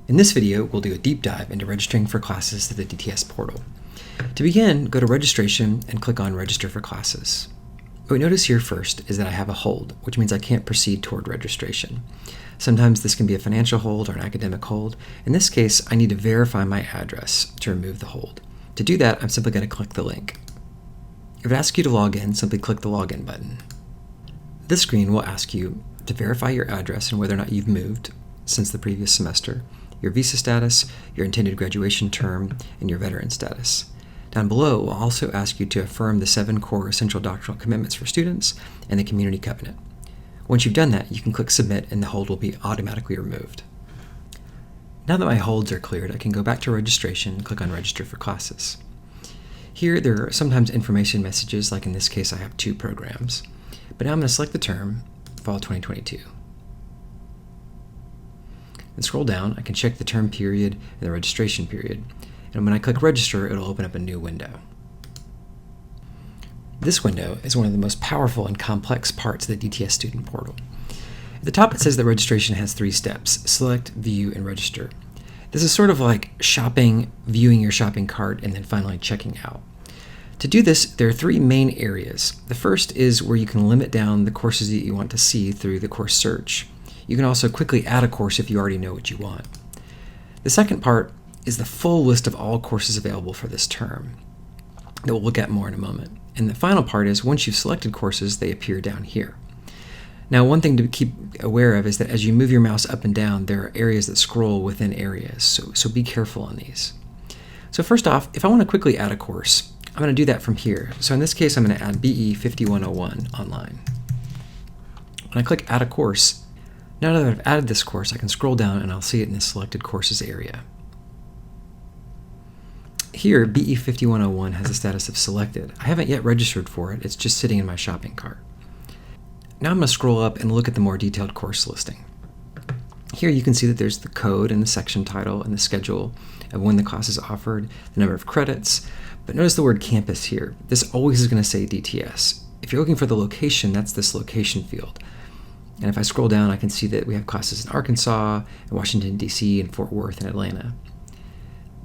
In this video, we'll do a deep dive into registering for classes through the DTS portal. To begin, go to Registration and click on Register for Classes. What we notice here first is that I have a hold, which means I can't proceed toward registration. Sometimes this can be a financial hold or an academic hold. In this case, I need to verify my address to remove the hold. To do that, I'm simply going to click the link. If it asks you to log in, simply click the Login button. This screen will ask you to verify your address and whether or not you've moved since the previous semester, your visa status, your intended graduation term, and your veteran status. Down below, it will also ask you to affirm the 7 core essential doctrinal commitments for students and the community covenant. Once you've done that, you can click Submit and the hold will be automatically removed. Now that my holds are cleared, I can go back to registration and click on Register for Classes. Here, there are sometimes information messages, like in this case I have 2 programs. But now I'm going to select the term, Fall 2022. And scroll down, I can check the term period and the registration period. And when I click Register, it'll open up a new window. This window is one of the most powerful and complex parts of the DTS student portal. At the top it says that registration has 3 steps: select, view, and register. This is sort of like shopping, viewing your shopping cart, and then finally checking out. To do this, there are 3 main areas. The first is where you can limit down the courses that you want to see through the course search. You can also quickly add a course if you already know what you want. The second part is the full list of all courses available for this term that we'll look at more in a moment. And the final part is once you've selected courses, they appear down here. Now, one thing to keep aware of is that as you move your mouse up and down, there are areas that scroll within areas, so be careful on these. So first off, if I want to quickly add a course, I'm going to do that from here. So in this case, I'm going to add BE 5101 online. When I click Add a Course, now that I've added this course, I can scroll down and I'll see it in the Selected Courses area. Here, BE 5101 has the status of selected. I haven't yet registered for it, it's just sitting in my shopping cart. Now I'm going to scroll up and look at the more detailed course listing. Here you can see that there's the code and the section title and the schedule of when the class is offered, the number of credits, but notice the word campus here. This always is going to say DTS. If you're looking for the location, that's this location field. And if I scroll down, I can see that we have classes in Arkansas, in Washington, D.C., and Fort Worth, and Atlanta.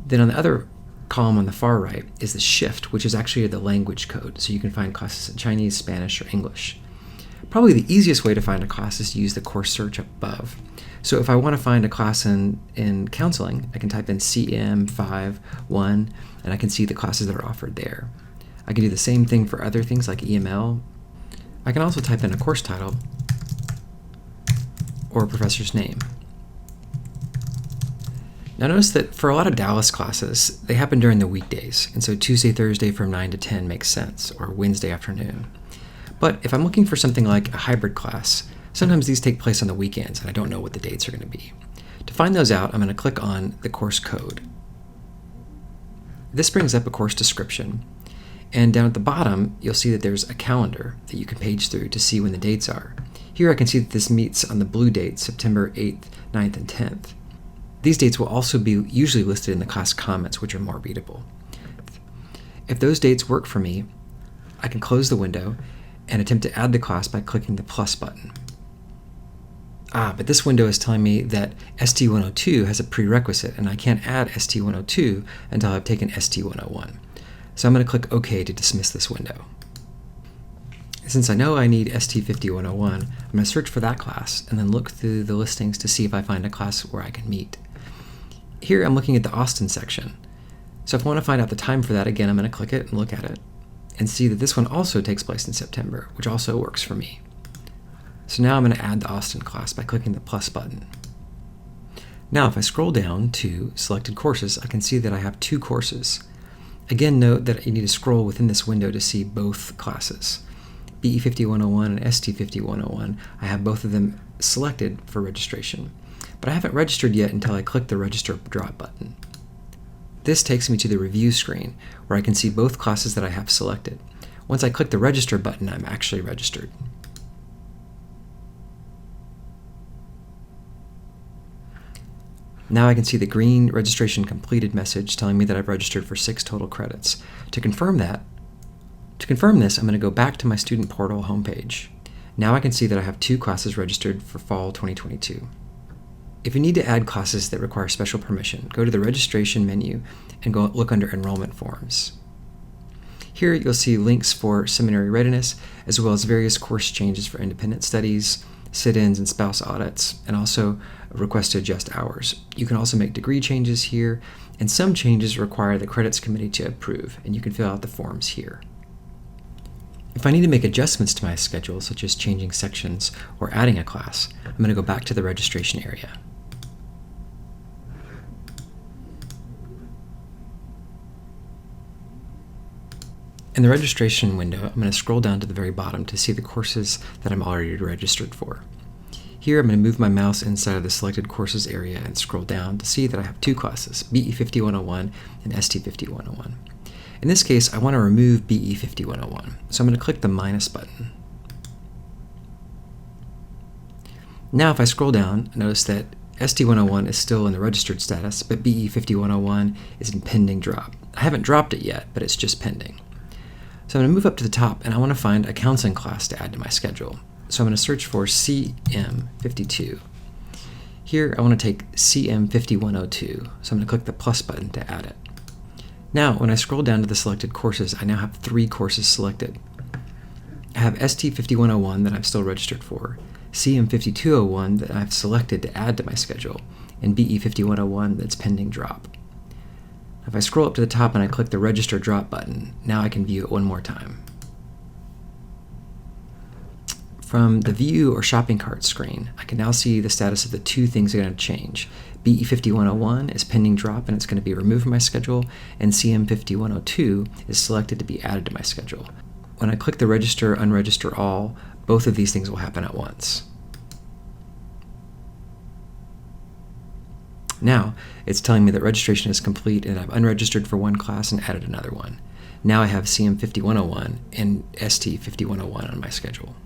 Then on the other column on the far right is the shift, which is actually the language code, so you can find classes in Chinese, Spanish, or English. Probably the easiest way to find a class is to use the course search up above. So if I want to find a class in counseling, I can type in CM51, and I can see the classes that are offered there. I can do the same thing for other things like EML. I can also type in a course title or a professor's name. Now notice that for a lot of Dallas classes, they happen during the weekdays, and so Tuesday, Thursday from 9 to 10 makes sense, or Wednesday afternoon. But if I'm looking for something like a hybrid class, sometimes these take place on the weekends, and I don't know what the dates are going to be. To find those out, I'm going to click on the course code. This brings up a course description, and down at the bottom, you'll see that there's a calendar that you can page through to see when the dates are. Here I can see that this meets on the blue dates, September 8th, 9th, and 10th. These dates will also be usually listed in the class comments, which are more readable. If those dates work for me, I can close the window and attempt to add the class by clicking the plus button. But this window is telling me that ST102 has a prerequisite, and I can't add ST102 until I've taken ST101. So I'm going to click OK to dismiss this window. Since I know I need ST5101, I'm going to search for that class and then look through the listings to see if I find a class where I can meet. Here I'm looking at the Austin section. So if I want to find out the time for that, again, I'm going to click it and look at it and see that this one also takes place in September, which also works for me. So now I'm going to add the Austin class by clicking the plus button. Now if I scroll down to selected courses, I can see that I have 2 courses. Again, note that you need to scroll within this window to see both classes. BE 5101 and ST 5101, I have both of them selected for registration, but I haven't registered yet until I click the Register drop button. This takes me to the review screen, where I can see both classes that I have selected. Once I click the Register button, I'm actually registered. Now I can see the green registration completed message telling me that I've registered for 6 total credits. To confirm this, I'm going to go back to my student portal homepage. Now I can see that I have 2 classes registered for fall 2022. If you need to add classes that require special permission, go to the registration menu and go look under enrollment forms. Here you'll see links for seminary readiness, as well as various course changes for independent studies, sit-ins and spouse audits, and also a request to adjust hours. You can also make degree changes here, and some changes require the credits committee to approve, and you can fill out the forms here. If I need to make adjustments to my schedule, such as changing sections or adding a class, I'm going to go back to the registration area. In the registration window, I'm going to scroll down to the very bottom to see the courses that I'm already registered for. Here, I'm going to move my mouse inside of the selected courses area and scroll down to see that I have two classes, BE 5101 and ST 5101. In this case, I want to remove BE 5101, so I'm going to click the minus button. Now, if I scroll down, notice that ST 101 is still in the registered status, but BE 5101 is in pending drop. I haven't dropped it yet, but it's just pending. So I'm going to move up to the top, and I want to find a counseling class to add to my schedule. So I'm going to search for CM52. Here, I want to take CM5102, so I'm going to click the plus button to add it. Now, when I scroll down to the selected courses, I now have 3 courses selected. I have ST5101 that I'm still registered for, CM5201 that I've selected to add to my schedule, and BE5101 that's pending drop. If I scroll up to the top and I click the Register Drop button, now I can view it one more time. From the View or Shopping Cart screen, I can now see the status of the 2 things that are going to change. BE 5101 is pending drop and it's going to be removed from my schedule, and CM 5102 is selected to be added to my schedule. When I click the Register, Unregister All, both of these things will happen at once. Now, it's telling me that registration is complete and I've unregistered for one class and added another one. Now I have CM 5101 and ST 5101 on my schedule.